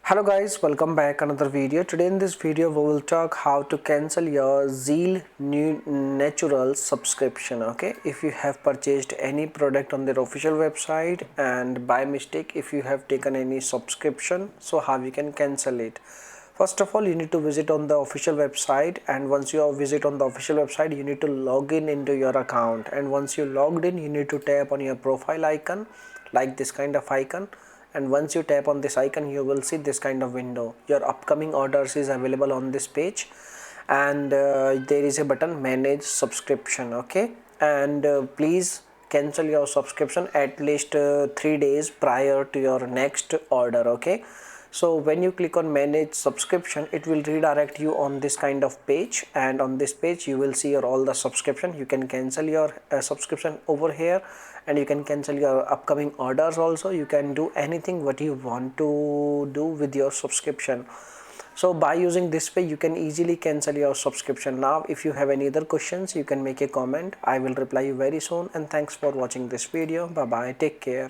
Hello guys, welcome back another video. Today in this video we will talk how to cancel your Zeal new natural subscription. Okay, if you have purchased any product on their official website and by mistake if you have taken any subscription, so how you can cancel it. First of all, you need to visit on the official website, and once you visit on the official website you need to log in into your account, and once you logged in you need to tap on your profile icon like this kind of icon, and once you tap on this icon you will see this kind of window. Your upcoming orders is available on this page, and there is a button manage subscription. Okay, and please cancel your subscription at least 3 days prior to your next order. Okay, so when you click on manage subscription it will redirect you on this kind of page, and on this page you will see your all the subscription. You can cancel your subscription over here, and you can cancel your upcoming orders also. You can do anything what you want to do with your subscription. So by using this way you can easily cancel your subscription. Now if you have any other questions you can make a comment. I will reply you very soon, and thanks for watching this video. Bye bye, take care.